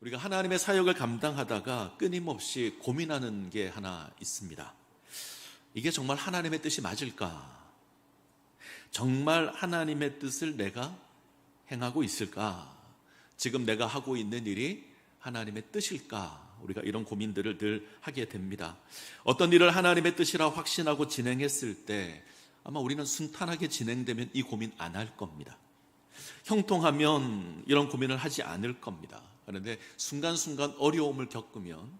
우리가 하나님의 사역을 감당하다가 끊임없이 고민하는 게 하나 있습니다. 이게 정말 하나님의 뜻이 맞을까? 정말 하나님의 뜻을 내가 행하고 있을까? 지금 내가 하고 있는 일이 하나님의 뜻일까? 우리가 이런 고민들을 늘 하게 됩니다. 어떤 일을 하나님의 뜻이라 확신하고 진행했을 때 아마 우리는 순탄하게 진행되면 이 고민 안 할 겁니다. 형통하면 이런 고민을 하지 않을 겁니다. 그런데 순간순간 어려움을 겪으면,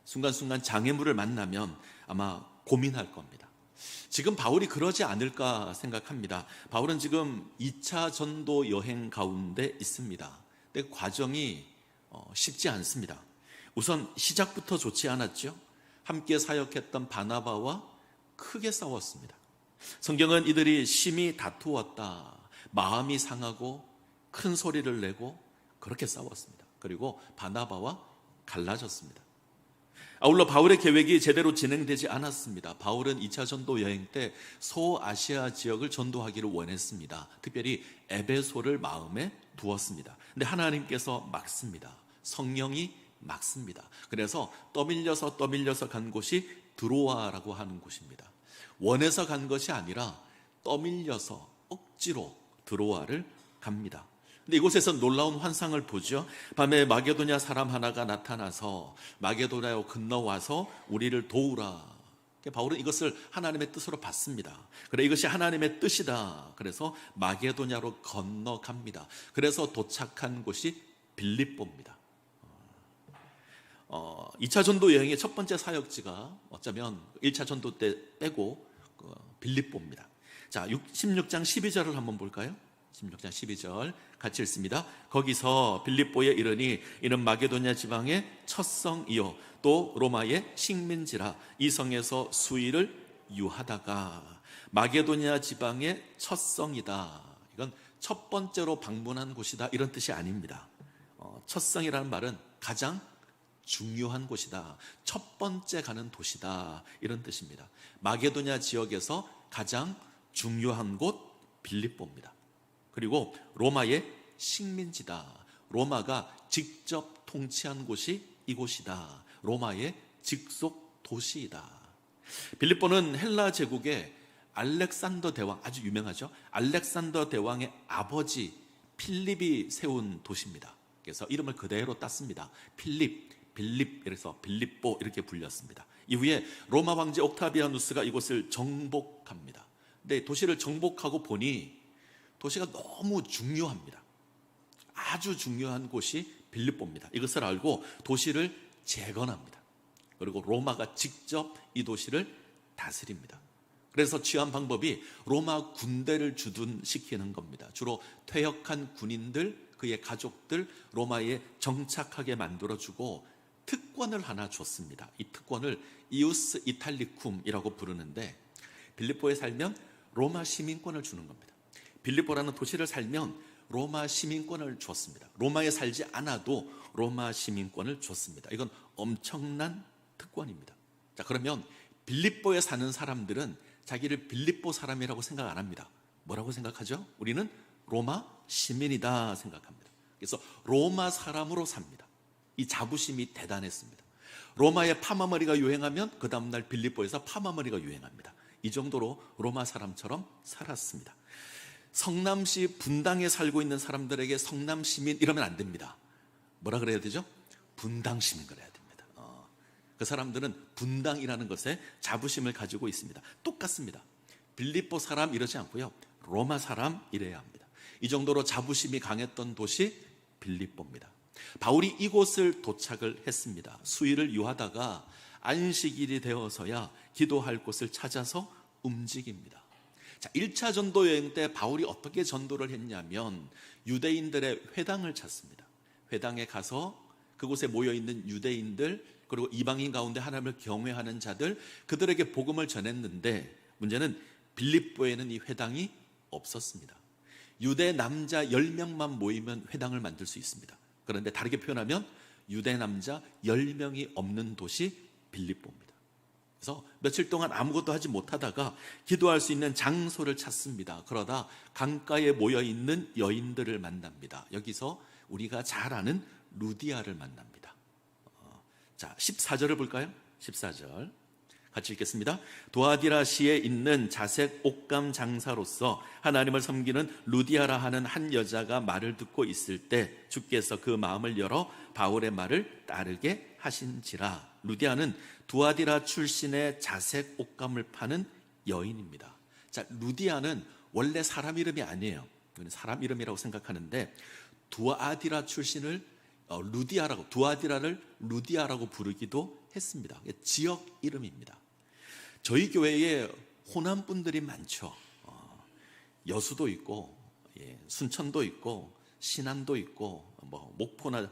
순간순간 장애물을 만나면 아마 고민할 겁니다. 지금 바울이 그러지 않을까 생각합니다. 바울은 지금 2차 전도 여행 가운데 있습니다. 근데 과정이 쉽지 않습니다. 우선 시작부터 좋지 않았죠. 함께 사역했던 바나바와 크게 싸웠습니다. 성경은 이들이 심히 다투었다, 마음이 상하고 큰 소리를 내고 그렇게 싸웠습니다. 그리고 바나바와 갈라졌습니다. 아울러 바울의 계획이 제대로 진행되지 않았습니다. 바울은 2차 전도 여행 때 소아시아 지역을 전도하기를 원했습니다. 특별히 에베소를 마음에 두었습니다. 근데 하나님께서 막습니다. 성령이 막습니다. 그래서 떠밀려서 간 곳이 드로아라고 하는 곳입니다. 원해서 간 것이 아니라 떠밀려서 억지로 드로아를 갑니다. 근데 이곳에서 놀라운 환상을 보죠. 밤에 마게도냐 사람 하나가 나타나서 마게도냐로 건너와서 우리를 도우라. 바울은 이것을 하나님의 뜻으로 봤습니다. 그래, 이것이 하나님의 뜻이다. 그래서 마게도냐로 건너갑니다. 그래서 도착한 곳이 빌립보입니다. 2차 전도 여행의 첫 번째 사역지가 어쩌면 1차 전도 때 빼고 빌립보입니다. 자, 16장 12절을 한번 볼까요? 16장 12절 같이 읽습니다. 거기서 빌립보에 이르니 이는 마게도냐 지방의 첫 성이요 또 로마의 식민지라. 이 성에서 수일을 유하다가. 마게도냐 지방의 첫 성이다. 이건 첫 번째로 방문한 곳이다, 이런 뜻이 아닙니다. 첫 성이라는 말은 가장 중요한 곳이다, 첫 번째 가는 도시다, 이런 뜻입니다. 마게도냐 지역에서 가장 중요한 곳 빌립보입니다. 그리고 로마의 식민지다. 로마가 직접 통치한 곳이 이곳이다. 로마의 직속 도시이다. 빌립보는 헬라 제국의 알렉산더 대왕, 아주 유명하죠. 알렉산더 대왕의 아버지 필립이 세운 도시입니다. 그래서 이름을 그대로 땄습니다. 빌립, 그래서 빌립보 이렇게 불렸습니다. 이후에 로마 황제 옥타비아누스가 이곳을 정복합니다. 근데 도시를 정복하고 보니 도시가 너무 중요합니다. 아주 중요한 곳이 빌립보입니다. 이것을 알고 도시를 재건합니다. 그리고 로마가 직접 이 도시를 다스립니다. 그래서 취한 방법이 로마 군대를 주둔시키는 겁니다. 주로 퇴역한 군인들, 그의 가족들 로마에 정착하게 만들어주고 특권을 하나 줬습니다. 이 특권을 이우스 이탈리쿰이라고 부르는데, 빌립보에 살면 로마 시민권을 주는 겁니다. 빌립보라는 도시를 살면 로마 시민권을 줬습니다. 로마에 살지 않아도 로마 시민권을 줬습니다. 이건 엄청난 특권입니다. 자, 그러면 빌립보에 사는 사람들은 자기를 빌립보 사람이라고 생각 안 합니다. 뭐라고 생각하죠? 우리는 로마 시민이다 생각합니다. 그래서 로마 사람으로 삽니다. 이 자부심이 대단했습니다. 로마의 파마머리가 유행하면 그 다음날 빌립보에서 파마머리가 유행합니다. 이 정도로 로마 사람처럼 살았습니다. 성남시 분당에 살고 있는 사람들에게 성남시민 이러면 안 됩니다. 뭐라 그래야 되죠? 분당시민 그래야 됩니다. 그 사람들은 분당이라는 것에 자부심을 가지고 있습니다. 똑같습니다. 빌립보 사람 이러지 않고요, 로마 사람 이래야 합니다. 이 정도로 자부심이 강했던 도시 빌립보입니다. 바울이 이곳을 도착을 했습니다. 수일을 유하다가 안식일이 되어서야 기도할 곳을 찾아서 움직입니다. 자, 1차 전도 여행 때 바울이 어떻게 전도를 했냐면 유대인들의 회당을 찾습니다. 회당에 가서 그곳에 모여있는 유대인들, 그리고 이방인 가운데 하나님을 경외하는 자들, 그들에게 복음을 전했는데 문제는 빌립보에는 이 회당이 없었습니다. 유대 남자 10명만 모이면 회당을 만들 수 있습니다. 그런데 다르게 표현하면 유대 남자 10명이 없는 도시 빌립보입니다. 그래서 며칠 동안 아무것도 하지 못하다가 기도할 수 있는 장소를 찾습니다. 그러다 강가에 모여있는 여인들을 만납니다. 여기서 우리가 잘 아는 루디아를 만납니다. 자, 14절을 볼까요? 14절 같이 읽겠습니다. 두아디라시에 있는 자색 옷감 장사로서 하나님을 섬기는 루디아라 하는 한 여자가 말을 듣고 있을 때 주께서 그 마음을 열어 바울의 말을 따르게 하신지라. 루디아는 두아디라 출신의 자색 옷감을 파는 여인입니다. 자, 루디아는 원래 사람 이름이 아니에요. 사람 이름이라고 생각하는데 두아디라 출신을 두아디라를 루디아라고 부르기도 했습니다. 지역 이름입니다. 저희 교회에 호남 분들이 많죠. 여수도 있고, 순천도 있고, 신안도 있고, 목포나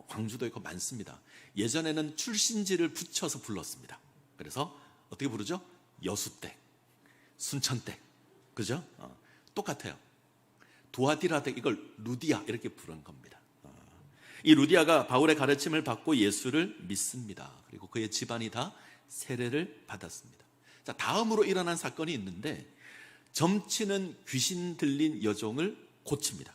광주도 있고 많습니다. 예전에는 출신지를 붙여서 불렀습니다. 그래서 어떻게 부르죠? 여수댁, 순천댁, 그죠? 똑같아요. 두아디라댁, 이걸 루디아 이렇게 부른 겁니다. 이 루디아가 바울의 가르침을 받고 예수를 믿습니다. 그리고 그의 집안이 다 세례를 받았습니다. 자, 다음으로 일어난 사건이 있는데 점치는 귀신 들린 여종을 고칩니다.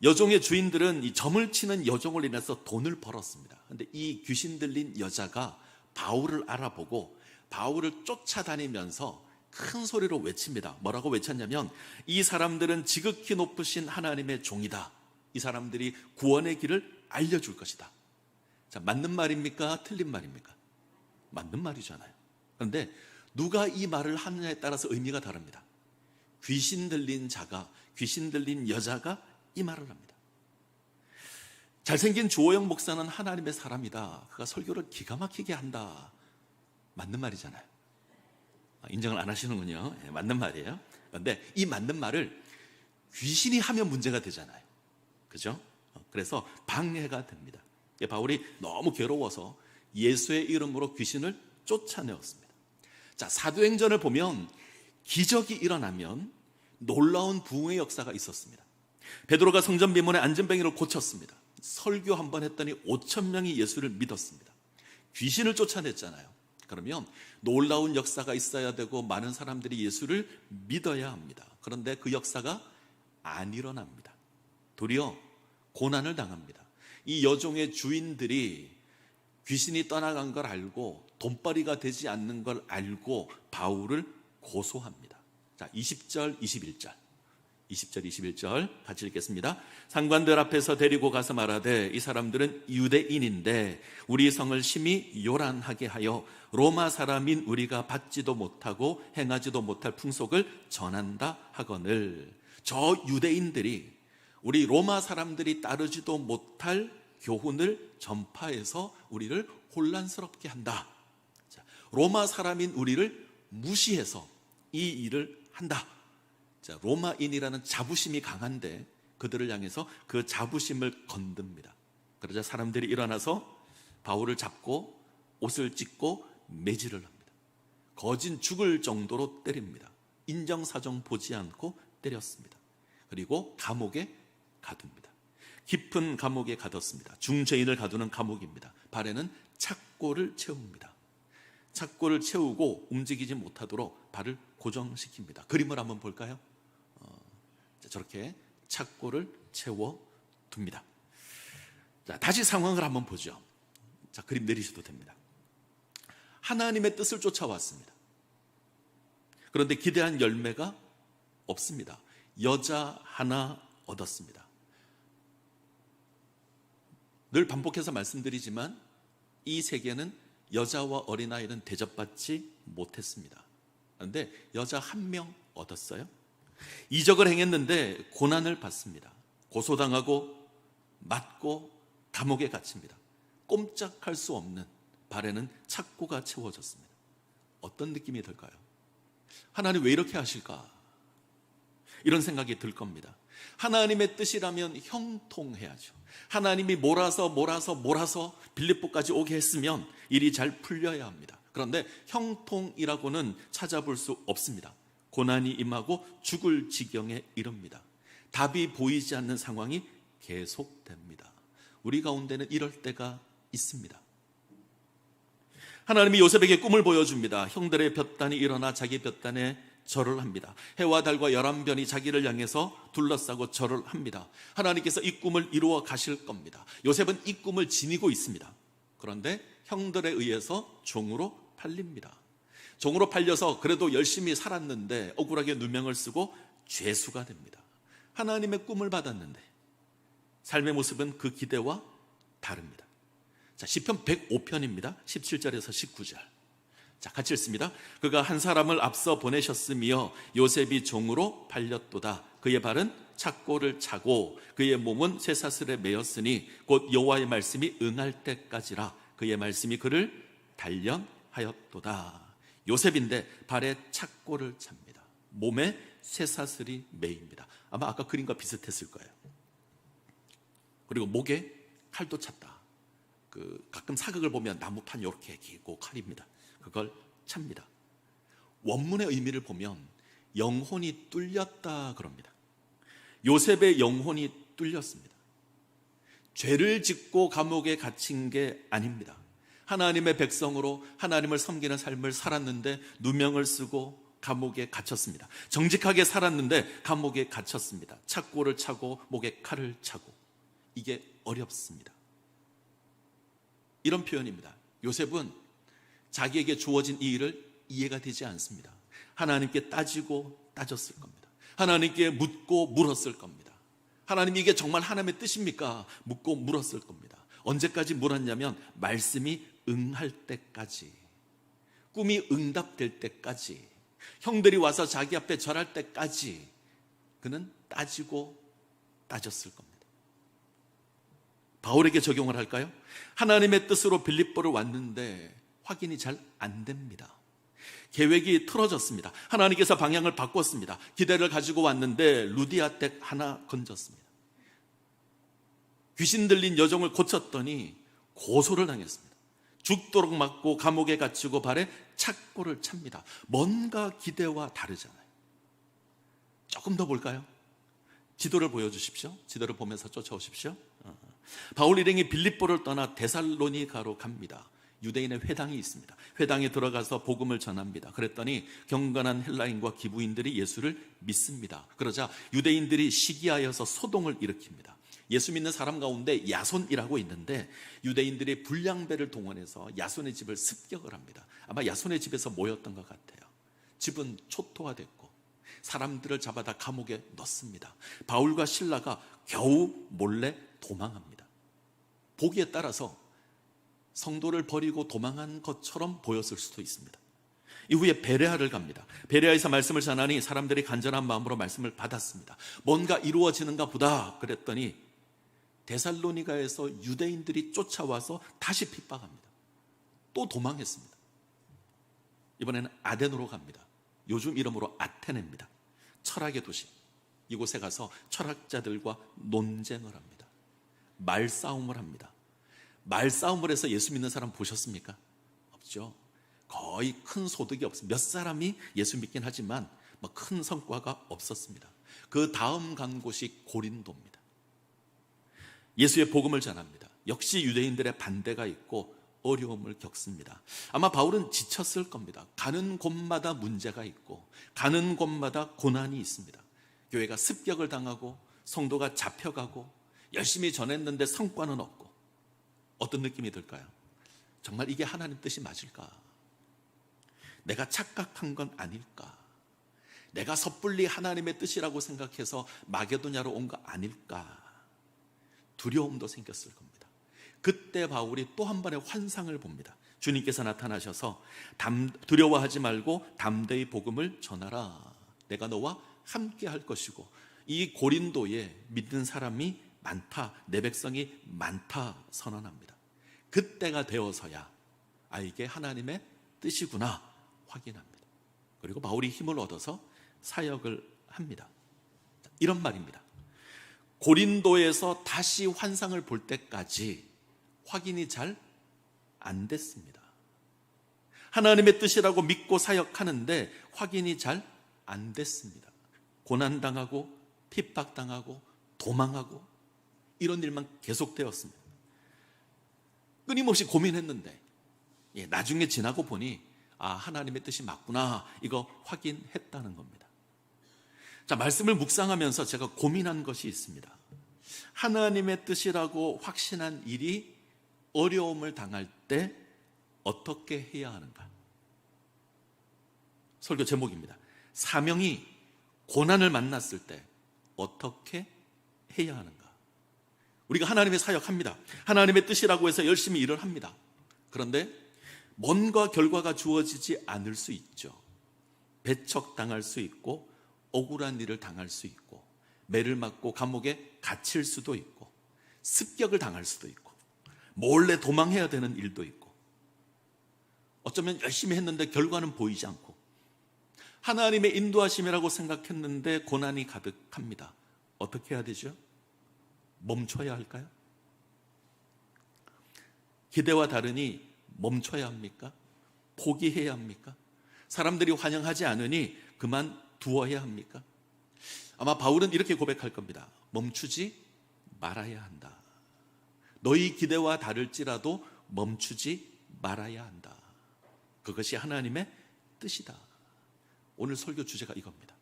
여종의 주인들은 이 점을 치는 여종을 인해서 돈을 벌었습니다. 그런데 이 귀신 들린 여자가 바울을 알아보고 바울을 쫓아다니면서 큰 소리로 외칩니다. 뭐라고 외쳤냐면 이 사람들은 지극히 높으신 하나님의 종이다. 이 사람들이 구원의 길을 알려줄 것이다. 자, 맞는 말입니까? 틀린 말입니까? 맞는 말이잖아요. 그런데 누가 이 말을 하느냐에 따라서 의미가 다릅니다. 귀신 들린 여자가 이 말을 합니다. 잘생긴 주호영 목사는 하나님의 사람이다. 그가 설교를 기가 막히게 한다. 맞는 말이잖아요. 인정을 안 하시는군요. 맞는 말이에요. 그런데 이 맞는 말을 귀신이 하면 문제가 되잖아요. 그죠? 그래서 방해가 됩니다. 바울이 너무 괴로워서 예수의 이름으로 귀신을 쫓아내었습니다. 자, 사도행전을 보면 기적이 일어나면 놀라운 부흥의 역사가 있었습니다. 베드로가 성전 비문의 안전뱅이를 고쳤습니다. 설교 한 번 했더니 5,000명이 예수를 믿었습니다. 귀신을 쫓아냈잖아요. 그러면 놀라운 역사가 있어야 되고 많은 사람들이 예수를 믿어야 합니다. 그런데 그 역사가 안 일어납니다. 도리어 고난을 당합니다. 이 여종의 주인들이 귀신이 떠나간 걸 알고 돈벌이가 되지 않는 걸 알고 바울을 고소합니다. 자, 20절, 21절 같이 읽겠습니다. 상관들 앞에서 데리고 가서 말하되 이 사람들은 유대인인데 우리 성을 심히 요란하게 하여 로마 사람인 우리가 받지도 못하고 행하지도 못할 풍속을 전한다 하거늘. 저 유대인들이 우리 로마 사람들이 따르지도 못할 교훈을 전파해서 우리를 혼란스럽게 한다. 자, 로마 사람인 우리를 무시해서 이 일을 한다. 자, 로마인이라는 자부심이 강한데 그들을 향해서 그 자부심을 건듭니다. 그러자 사람들이 일어나서 바울을 잡고 옷을 찢고 매질을 합니다. 거진 죽을 정도로 때립니다. 인정사정 보지 않고 때렸습니다. 그리고 감옥에 가둡니다. 깊은 감옥에 가뒀습니다. 중죄인을 가두는 감옥입니다. 발에는 착고를 채웁니다. 착고를 채우고 움직이지 못하도록 발을 고정시킵니다. 그림을 한번 볼까요? 저렇게 착고를 채워둡니다. 자, 다시 상황을 한번 보죠. 자, 그림 내리셔도 됩니다. 하나님의 뜻을 쫓아왔습니다. 그런데 기대한 열매가 없습니다. 여자 하나 얻었습니다. 늘 반복해서 말씀드리지만 이 세계는 여자와 어린아이는 대접받지 못했습니다. 그런데 여자 한 명 얻었어요. 이적을 행했는데 고난을 받습니다. 고소당하고 맞고 감옥에 갇힙니다. 꼼짝할 수 없는 발에는 착고가 채워졌습니다. 어떤 느낌이 들까요? 하나님 왜 이렇게 하실까? 이런 생각이 들 겁니다. 하나님의 뜻이라면 형통해야죠. 하나님이 몰아서 빌립보까지 오게 했으면 일이 잘 풀려야 합니다. 그런데 형통이라고는 찾아볼 수 없습니다. 고난이 임하고 죽을 지경에 이릅니다. 답이 보이지 않는 상황이 계속됩니다. 우리 가운데는 이럴 때가 있습니다. 하나님이 요셉에게 꿈을 보여줍니다. 형들의 볕단이 일어나 자기 볕단에 절을 합니다. 해와 달과 11변이 자기를 향해서 둘러싸고 절을 합니다. 하나님께서 이 꿈을 이루어 가실 겁니다. 요셉은 이 꿈을 지니고 있습니다. 그런데 형들에 의해서 종으로 팔립니다. 종으로 팔려서 그래도 열심히 살았는데 억울하게 누명을 쓰고 죄수가 됩니다. 하나님의 꿈을 받았는데 삶의 모습은 그 기대와 다릅니다. 자, 시편 105편입니다. 17절에서 19절. 자, 같이 읽습니다. 그가 한 사람을 앞서 보내셨으며 요셉이 종으로 팔렸도다. 그의 발은 착고를 차고 그의 몸은 쇠사슬에 매였으니 곧 여호와의 말씀이 응할 때까지라. 그의 말씀이 그를 단련하였도다. 요셉인데 발에 착고를 찹니다. 몸에 쇠사슬이 매입니다. 아마 아까 그림과 비슷했을 거예요. 그리고 목에 칼도 찼다. 가끔 사극을 보면 나무판 이렇게 길고 칼입니다. 그걸 찹니다. 원문의 의미를 보면 영혼이 뚫렸다 그럽니다. 요셉의 영혼이 뚫렸습니다. 죄를 짓고 감옥에 갇힌 게 아닙니다. 하나님의 백성으로 하나님을 섬기는 삶을 살았는데 누명을 쓰고 감옥에 갇혔습니다. 정직하게 살았는데 감옥에 갇혔습니다. 착고를 차고 목에 칼을 차고. 이게 어렵습니다. 이런 표현입니다. 요셉은 자기에게 주어진 이 일을 이해가 되지 않습니다. 하나님께 따지고 따졌을 겁니다. 하나님께 묻고 물었을 겁니다. 하나님, 이게 정말 하나님의 뜻입니까? 묻고 물었을 겁니다. 언제까지 물었냐면 말씀이 응할 때까지, 꿈이 응답될 때까지, 형들이 와서 자기 앞에 절할 때까지 그는 따지고 따졌을 겁니다. 바울에게 적용을 할까요? 하나님의 뜻으로 빌립보를 왔는데 확인이 잘 안 됩니다. 계획이 틀어졌습니다. 하나님께서 방향을 바꿨습니다. 기대를 가지고 왔는데 루디아댁 하나 건졌습니다. 귀신 들린 여종을 고쳤더니 고소를 당했습니다. 죽도록 맞고 감옥에 갇히고 발에 착고를 찹니다. 뭔가 기대와 다르잖아요. 조금 더 볼까요? 지도를 보여주십시오. 지도를 보면서 쫓아오십시오. 바울 일행이 빌립보를 떠나 데살로니가로 갑니다. 유대인의 회당이 있습니다. 회당에 들어가서 복음을 전합니다. 그랬더니 경건한 헬라인과 기부인들이 예수를 믿습니다. 그러자 유대인들이 시기하여서 소동을 일으킵니다. 예수 믿는 사람 가운데 야손이라고 있는데 유대인들이 불량배를 동원해서 야손의 집을 습격을 합니다. 아마 야손의 집에서 모였던 것 같아요. 집은 초토화됐고 사람들을 잡아다 감옥에 넣습니다. 바울과 실라가 겨우 몰래 도망합니다. 보기에 따라서 성도를 버리고 도망한 것처럼 보였을 수도 있습니다. 이후에 베레아를 갑니다. 베레아에서 말씀을 전하니 사람들이 간절한 마음으로 말씀을 받았습니다. 뭔가 이루어지는가 보다 그랬더니 데살로니가에서 유대인들이 쫓아와서 다시 핍박합니다. 또 도망했습니다. 이번에는 아덴으로 갑니다. 요즘 이름으로 아테네입니다. 철학의 도시. 이곳에 가서 철학자들과 논쟁을 합니다. 말싸움을 합니다. 말싸움을 해서 예수 믿는 사람 보셨습니까? 없죠. 거의 큰 소득이 없습니다. 몇 사람이 예수 믿긴 하지만 큰 성과가 없었습니다. 그 다음 간 곳이 고린도입니다. 예수의 복음을 전합니다. 역시 유대인들의 반대가 있고 어려움을 겪습니다. 아마 바울은 지쳤을 겁니다. 가는 곳마다 문제가 있고 가는 곳마다 고난이 있습니다. 교회가 습격을 당하고 성도가 잡혀가고 열심히 전했는데 성과는 없고 어떤 느낌이 들까요? 정말 이게 하나님 뜻이 맞을까? 내가 착각한 건 아닐까? 내가 섣불리 하나님의 뜻이라고 생각해서 마게도냐로 온 거 아닐까? 두려움도 생겼을 겁니다. 그때 바울이 또 한 번의 환상을 봅니다. 주님께서 나타나셔서 두려워하지 말고 담대히 복음을 전하라. 내가 너와 함께 할 것이고 이 고린도에 믿는 사람이 많다, 내 백성이 많다 선언합니다. 그때가 되어서야 이게 하나님의 뜻이구나 확인합니다. 그리고 바울이 힘을 얻어서 사역을 합니다. 이런 말입니다. 고린도에서 다시 환상을 볼 때까지 확인이 잘 안 됐습니다. 하나님의 뜻이라고 믿고 사역하는데 확인이 잘 안 됐습니다. 고난당하고 핍박당하고 도망하고 이런 일만 계속되었습니다. 끊임없이 고민했는데 나중에 지나고 보니 아, 하나님의 뜻이 맞구나, 이거 확인했다는 겁니다. 자, 말씀을 묵상하면서 제가 고민한 것이 있습니다. 하나님의 뜻이라고 확신한 일이 어려움을 당할 때 어떻게 해야 하는가? 설교 제목입니다. 사명이 고난을 만났을 때 어떻게 해야 하는가? 우리가 하나님의 사역합니다. 하나님의 뜻이라고 해서 열심히 일을 합니다. 그런데 뭔가 결과가 주어지지 않을 수 있죠. 배척당할 수 있고, 억울한 일을 당할 수 있고, 매를 맞고 감옥에 갇힐 수도 있고, 습격을 당할 수도 있고, 몰래 도망해야 되는 일도 있고, 어쩌면 열심히 했는데 결과는 보이지 않고, 하나님의 인도하심이라고 생각했는데 고난이 가득합니다. 어떻게 해야 되죠? 멈춰야 할까요? 기대와 다르니 멈춰야 합니까? 포기해야 합니까? 사람들이 환영하지 않으니 그만두어야 합니까? 아마 바울은 이렇게 고백할 겁니다. 멈추지 말아야 한다. 너희 기대와 다를지라도 멈추지 말아야 한다. 그것이 하나님의 뜻이다. 오늘 설교 주제가 이겁니다.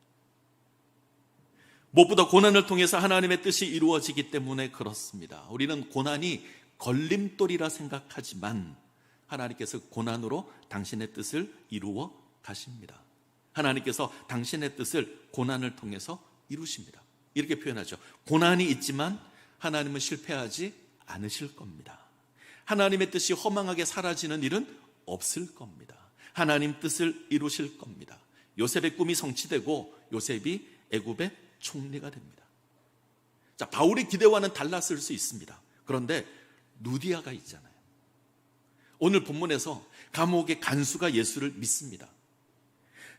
무엇보다 고난을 통해서 하나님의 뜻이 이루어지기 때문에 그렇습니다. 우리는 고난이 걸림돌이라 생각하지만 하나님께서 고난으로 당신의 뜻을 이루어 가십니다. 하나님께서 당신의 뜻을 고난을 통해서 이루십니다. 이렇게 표현하죠. 고난이 있지만 하나님은 실패하지 않으실 겁니다. 하나님의 뜻이 허망하게 사라지는 일은 없을 겁니다. 하나님 뜻을 이루실 겁니다. 요셉의 꿈이 성취되고 요셉이 애굽의 총리가 됩니다. 자, 바울의 기대와는 달랐을 수 있습니다. 그런데 루디아가 있잖아요. 오늘 본문에서 감옥의 간수가 예수를 믿습니다.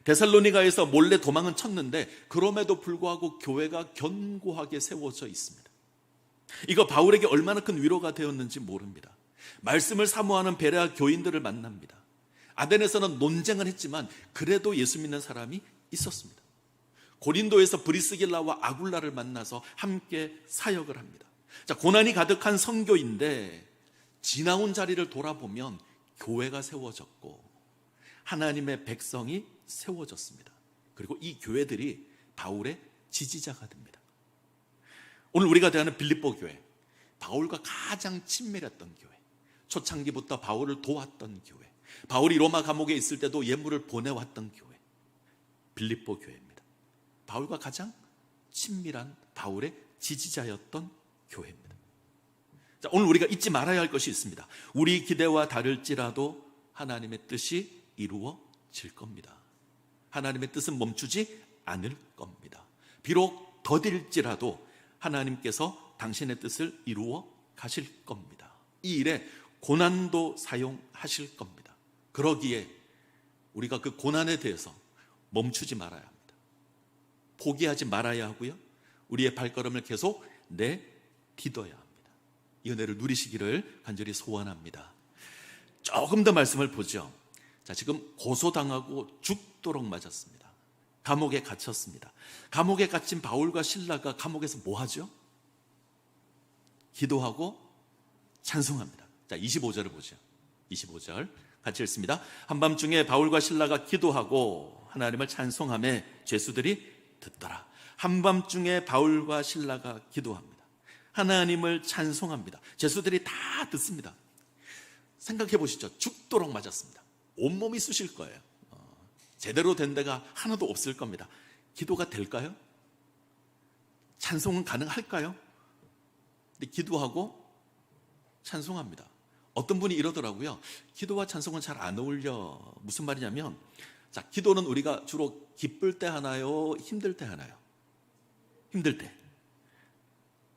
데살로니가에서 몰래 도망은 쳤는데 그럼에도 불구하고 교회가 견고하게 세워져 있습니다. 이거 바울에게 얼마나 큰 위로가 되었는지 모릅니다. 말씀을 사모하는 베레아 교인들을 만납니다. 아덴에서는 논쟁을 했지만 그래도 예수 믿는 사람이 있었습니다. 고린도에서 브리스길라와 아굴라를 만나서 함께 사역을 합니다. 자, 고난이 가득한 선교인데 지나온 자리를 돌아보면 교회가 세워졌고 하나님의 백성이 세워졌습니다. 그리고 이 교회들이 바울의 지지자가 됩니다. 오늘 우리가 대하는 빌립보 교회, 바울과 가장 친밀했던 교회, 초창기부터 바울을 도왔던 교회, 바울이 로마 감옥에 있을 때도 예물을 보내왔던 교회, 빌립보 교회입니다. 바울과 가장 친밀한 바울의 지지자였던 교회입니다. 자, 오늘 우리가 잊지 말아야 할 것이 있습니다. 우리 기대와 다를지라도 하나님의 뜻이 이루어질 겁니다. 하나님의 뜻은 멈추지 않을 겁니다. 비록 더딜지라도 하나님께서 당신의 뜻을 이루어 가실 겁니다. 이 일에 고난도 사용하실 겁니다. 그러기에 우리가 그 고난에 대해서 멈추지 말아야 합니다. 포기하지 말아야 하고요. 우리의 발걸음을 계속 내딛어야 합니다. 이 은혜를 누리시기를 간절히 소원합니다. 조금 더 말씀을 보죠. 자, 지금 고소당하고 죽도록 맞았습니다. 감옥에 갇혔습니다. 감옥에 갇힌 바울과 실라가 감옥에서 뭐 하죠? 기도하고 찬송합니다. 자, 25절을 보죠. 25절 같이 읽습니다. 한밤중에 바울과 실라가 기도하고 하나님을 찬송하며 죄수들이 듣더라. 한밤중에 바울과 실라가 기도합니다. 하나님을 찬송합니다. 죄수들이 다 듣습니다. 생각해 보시죠. 죽도록 맞았습니다. 온몸이 쑤실 거예요. 제대로 된 데가 하나도 없을 겁니다. 기도가 될까요? 찬송은 가능할까요? 근데 기도하고 찬송합니다. 어떤 분이 이러더라고요. 기도와 찬송은 잘 안 어울려. 무슨 말이냐면, 자, 기도는 우리가 주로 기쁠 때 하나요? 힘들 때 하나요? 힘들 때.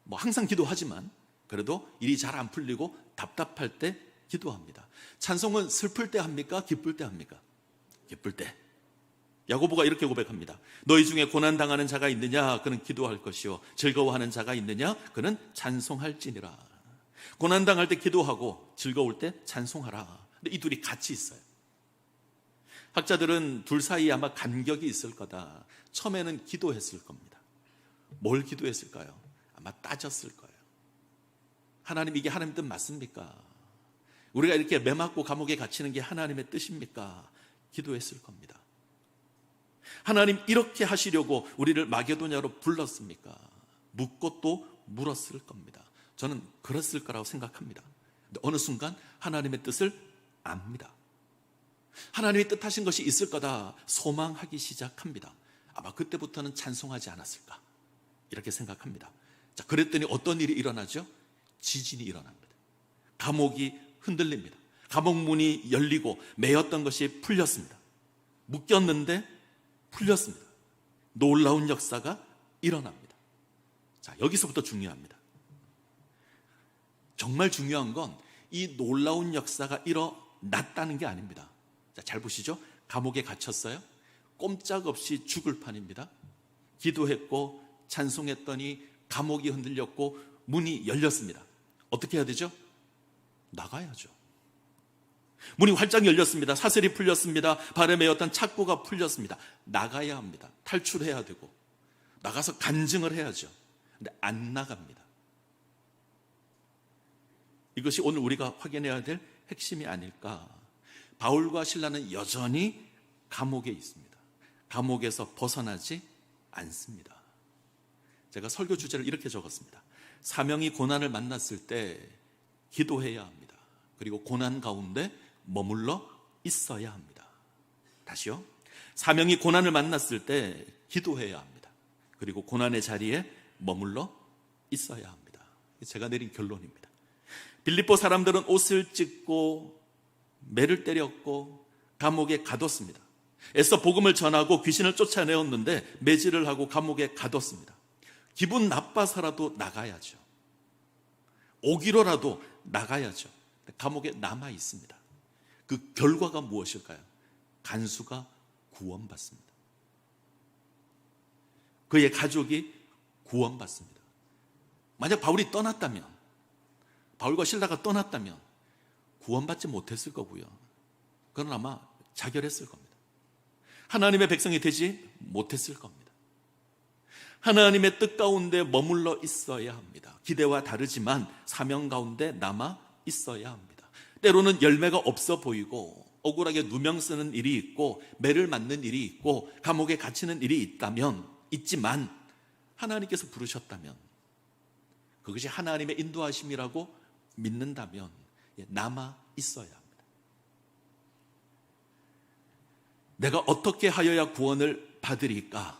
뭐 항상 기도하지만 그래도 일이 잘 안 풀리고 답답할 때 기도합니다. 찬송은 슬플 때 합니까? 기쁠 때 합니까? 기쁠 때. 야고보가 이렇게 고백합니다. 너희 중에 고난당하는 자가 있느냐? 그는 기도할 것이요. 즐거워하는 자가 있느냐? 그는 찬송할지니라. 고난당할 때 기도하고 즐거울 때 찬송하라. 근데 이 둘이 같이 있어요. 학자들은 둘 사이에 아마 간격이 있을 거다. 처음에는 기도했을 겁니다. 뭘 기도했을까요? 아마 따졌을 거예요. 하나님, 이게 하나님 뜻 맞습니까? 우리가 이렇게 매맞고 감옥에 갇히는 게 하나님의 뜻입니까? 기도했을 겁니다. 하나님 이렇게 하시려고 우리를 마게도냐로 불렀습니까? 묻고 또 물었을 겁니다. 저는 그랬을 거라고 생각합니다. 근데 어느 순간 하나님의 뜻을 압니다. 하나님이 뜻하신 것이 있을 거다 소망하기 시작합니다. 아마 그때부터는 찬송하지 않았을까 이렇게 생각합니다. 자, 그랬더니 어떤 일이 일어나죠? 지진이 일어납니다. 감옥이 흔들립니다. 감옥 문이 열리고 매였던 것이 풀렸습니다. 묶였는데 풀렸습니다. 놀라운 역사가 일어납니다. 자, 여기서부터 중요합니다. 정말 중요한 건 이 놀라운 역사가 일어났다는 게 아닙니다. 자, 잘 보시죠. 감옥에 갇혔어요. 꼼짝없이 죽을 판입니다. 기도했고 찬송했더니 감옥이 흔들렸고 문이 열렸습니다. 어떻게 해야 되죠? 나가야죠. 문이 활짝 열렸습니다. 사슬이 풀렸습니다. 발에 매였던 착고가 풀렸습니다. 나가야 합니다. 탈출해야 되고 나가서 간증을 해야죠. 근데 안 나갑니다. 이것이 오늘 우리가 확인해야 될 핵심이 아닐까. 바울과 실라는 여전히 감옥에 있습니다. 감옥에서 벗어나지 않습니다. 제가 설교 주제를 이렇게 적었습니다. 사명이 고난을 만났을 때 기도해야 합니다. 그리고 고난 가운데 머물러 있어야 합니다. 다시요. 사명이 고난을 만났을 때 기도해야 합니다. 그리고 고난의 자리에 머물러 있어야 합니다. 제가 내린 결론입니다. 빌립보 사람들은 옷을 찢고 매를 때렸고 감옥에 가뒀습니다. 애써 복음을 전하고 귀신을 쫓아내었는데 매질을 하고 감옥에 가뒀습니다. 기분 나빠서라도 나가야죠. 오기로라도 나가야죠. 감옥에 남아 있습니다. 그 결과가 무엇일까요? 간수가 구원받습니다. 그의 가족이 구원받습니다. 만약 바울이 떠났다면, 바울과 실라가 떠났다면 구원받지 못했을 거고요. 그건 아마 자결했을 겁니다. 하나님의 백성이 되지 못했을 겁니다. 하나님의 뜻 가운데 머물러 있어야 합니다. 기대와 다르지만 사명 가운데 남아 있어야 합니다. 때로는 열매가 없어 보이고 억울하게 누명 쓰는 일이 있고 매를 맞는 일이 있고 감옥에 갇히는 일이 있지만 하나님께서 부르셨다면, 그것이 하나님의 인도하심이라고 믿는다면 남아 있어야 합니다. 내가 어떻게 하여야 구원을 받으리까?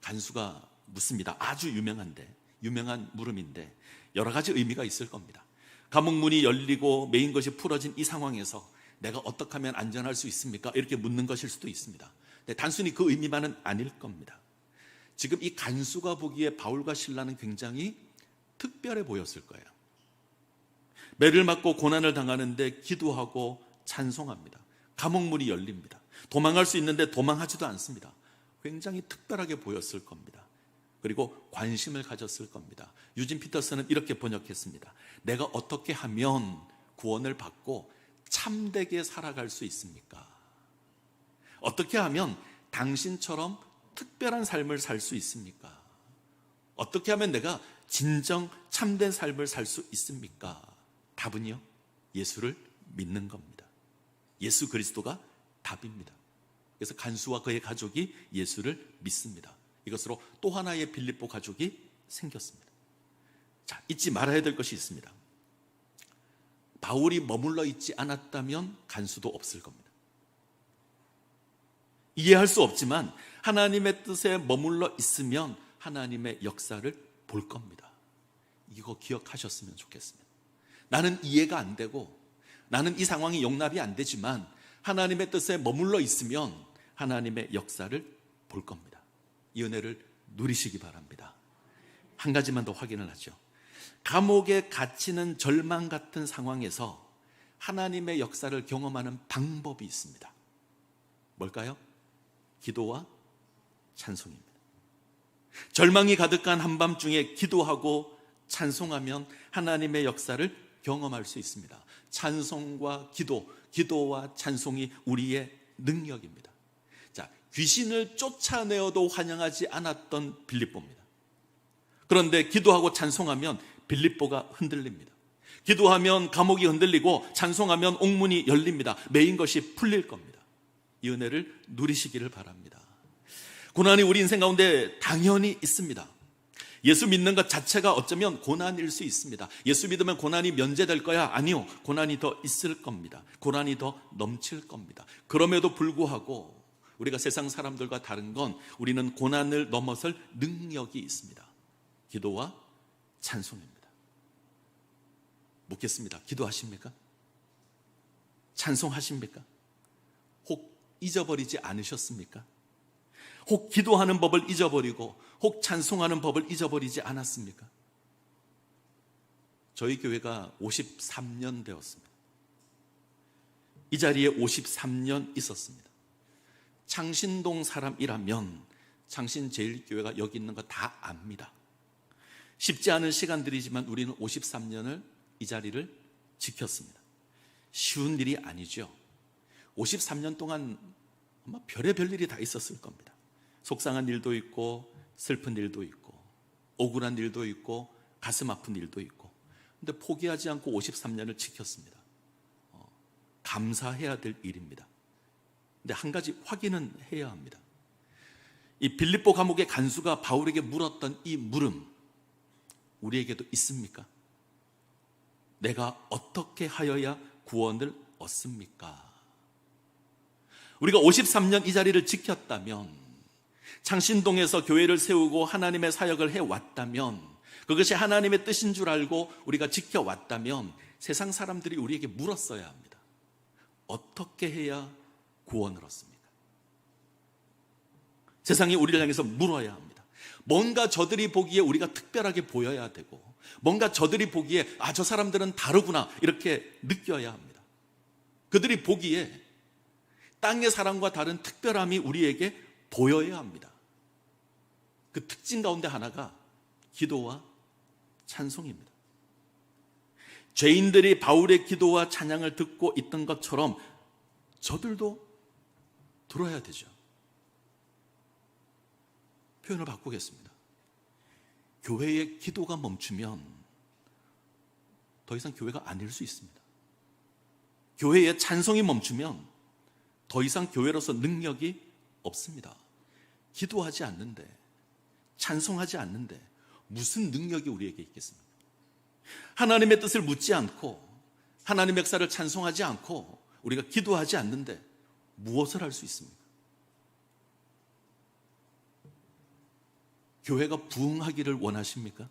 간수가 묻습니다. 아주 유명한 물음인데 여러 가지 의미가 있을 겁니다. 감옥 문이 열리고 메인 것이 풀어진 이 상황에서 내가 어떻게 하면 안전할 수 있습니까? 이렇게 묻는 것일 수도 있습니다. 근데 단순히 그 의미만은 아닐 겁니다. 지금 이 간수가 보기에 바울과 실라는 굉장히 특별해 보였을 거예요. 매를 맞고 고난을 당하는데 기도하고 찬송합니다. 감옥 문이 열립니다. 도망할 수 있는데 도망하지도 않습니다. 굉장히 특별하게 보였을 겁니다. 그리고 관심을 가졌을 겁니다. 유진 피터슨은 이렇게 번역했습니다. 내가 어떻게 하면 구원을 받고 참되게 살아갈 수 있습니까? 어떻게 하면 당신처럼 특별한 삶을 살 수 있습니까? 어떻게 하면 내가 진정 참된 삶을 살 수 있습니까? 답은요, 예수를 믿는 겁니다. 예수 그리스도가 답입니다. 그래서 간수와 그의 가족이 예수를 믿습니다. 이것으로 또 하나의 빌립보 가족이 생겼습니다. 자, 잊지 말아야 될 것이 있습니다. 바울이 머물러 있지 않았다면 간수도 없을 겁니다. 이해할 수 없지만 하나님의 뜻에 머물러 있으면 하나님의 역사를 볼 겁니다. 이거 기억하셨으면 좋겠습니다. 나는 이해가 안 되고 나는 이 상황이 용납이 안 되지만 하나님의 뜻에 머물러 있으면 하나님의 역사를 볼 겁니다. 이 은혜를 누리시기 바랍니다. 한 가지만 더 확인을 하죠. 감옥에 갇히는 절망 같은 상황에서 하나님의 역사를 경험하는 방법이 있습니다. 뭘까요? 기도와 찬송입니다. 절망이 가득한 한밤중에 기도하고 찬송하면 하나님의 역사를 경험할 수 있습니다. 찬송과 기도와 찬송이 우리의 능력입니다. 자, 귀신을 쫓아내어도 환영하지 않았던 빌립보입니다. 그런데 기도하고 찬송하면 빌립보가 흔들립니다. 기도하면 감옥이 흔들리고 찬송하면 옥문이 열립니다. 매인 것이 풀릴 겁니다. 이 은혜를 누리시기를 바랍니다. 고난이 우리 인생 가운데 당연히 있습니다. 예수 믿는 것 자체가 어쩌면 고난일 수 있습니다. 예수 믿으면 고난이 면제될 거야? 아니요. 고난이 더 있을 겁니다. 고난이 더 넘칠 겁니다. 그럼에도 불구하고 우리가 세상 사람들과 다른 건 우리는 고난을 넘어설 능력이 있습니다. 기도와 찬송입니다. 묻겠습니다. 기도하십니까? 찬송하십니까? 혹 잊어버리지 않으셨습니까? 혹 기도하는 법을 잊어버리고 혹 찬송하는 법을 잊어버리지 않았습니까? 저희 교회가 53년 되었습니다. 이 자리에 53년 있었습니다. 창신동 사람이라면 창신제일교회가 여기 있는 거 다 압니다. 쉽지 않은 시간들이지만 우리는 53년을 이 자리를 지켰습니다. 쉬운 일이 아니죠. 53년 동안 아마 별의별 일이 다 있었을 겁니다. 속상한 일도 있고 슬픈 일도 있고 억울한 일도 있고 가슴 아픈 일도 있고, 근데 포기하지 않고 53년을 지켰습니다. 감사해야 될 일입니다. 근데 한 가지 확인은 해야 합니다. 이 빌립보 감옥의 간수가 바울에게 물었던 이 물음, 우리에게도 있습니까? 내가 어떻게 하여야 구원을 얻습니까? 우리가 53년 이 자리를 지켰다면, 창신동에서 교회를 세우고 하나님의 사역을 해왔다면, 그것이 하나님의 뜻인 줄 알고 우리가 지켜왔다면 세상 사람들이 우리에게 물었어야 합니다. 어떻게 해야 구원을 얻습니까? 세상이 우리를 향해서 물어야 합니다. 뭔가 저들이 보기에 우리가 특별하게 보여야 되고, 뭔가 저들이 보기에 저 사람들은 다르구나 이렇게 느껴야 합니다. 그들이 보기에 땅의 사람과 다른 특별함이 우리에게 보여야 합니다. 그 특징 가운데 하나가 기도와 찬송입니다. 죄인들이 바울의 기도와 찬양을 듣고 있던 것처럼 저들도 들어야 되죠. 표현을 바꾸겠습니다. 교회의 기도가 멈추면 더 이상 교회가 아닐 수 있습니다. 교회의 찬송이 멈추면 더 이상 교회로서 능력이 없습니다. 기도하지 않는데, 찬송하지 않는데 무슨 능력이 우리에게 있겠습니까? 하나님의 뜻을 묻지 않고 하나님의 역사를 찬송하지 않고 우리가 기도하지 않는데 무엇을 할 수 있습니까? 교회가 부흥하기를 원하십니까?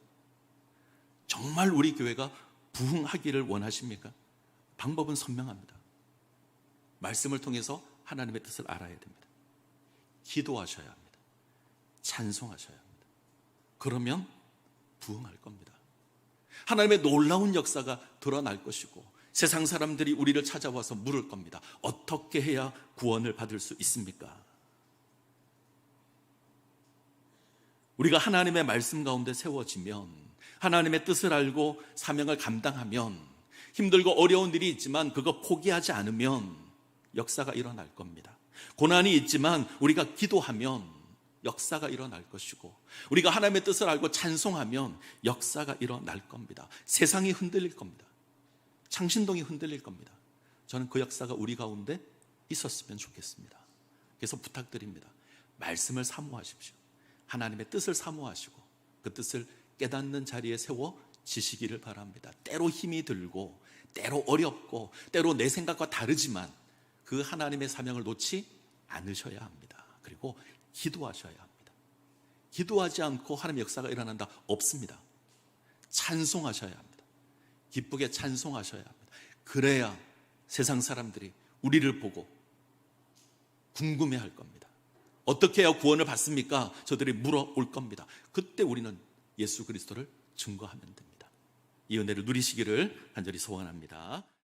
정말 우리 교회가 부흥하기를 원하십니까? 방법은 선명합니다. 말씀을 통해서 하나님의 뜻을 알아야 됩니다. 기도하셔야 합니다. 찬송하셔야 합니다. 그러면 부흥할 겁니다. 하나님의 놀라운 역사가 드러날 것이고 세상 사람들이 우리를 찾아와서 물을 겁니다. 어떻게 해야 구원을 받을 수 있습니까? 우리가 하나님의 말씀 가운데 세워지면, 하나님의 뜻을 알고 사명을 감당하면, 힘들고 어려운 일이 있지만 그거 포기하지 않으면 역사가 일어날 겁니다. 고난이 있지만 우리가 기도하면 역사가 일어날 것이고, 우리가 하나님의 뜻을 알고 찬송하면 역사가 일어날 겁니다. 세상이 흔들릴 겁니다. 창신동이 흔들릴 겁니다. 저는 그 역사가 우리 가운데 있었으면 좋겠습니다. 그래서 부탁드립니다. 말씀을 사모하십시오. 하나님의 뜻을 사모하시고 그 뜻을 깨닫는 자리에 세워지시기를 바랍니다. 때로 힘이 들고, 때로 어렵고, 때로 내 생각과 다르지만 그 하나님의 사명을 놓지 않으셔야 합니다. 그리고 기도하셔야 합니다. 기도하지 않고 하나님의 역사가 일어난다? 없습니다. 찬송하셔야 합니다. 기쁘게 찬송하셔야 합니다. 그래야 세상 사람들이 우리를 보고 궁금해할 겁니다. 어떻게 해야 구원을 받습니까? 저들이 물어올 겁니다. 그때 우리는 예수 그리스도를 증거하면 됩니다. 이 은혜를 누리시기를 간절히 소원합니다.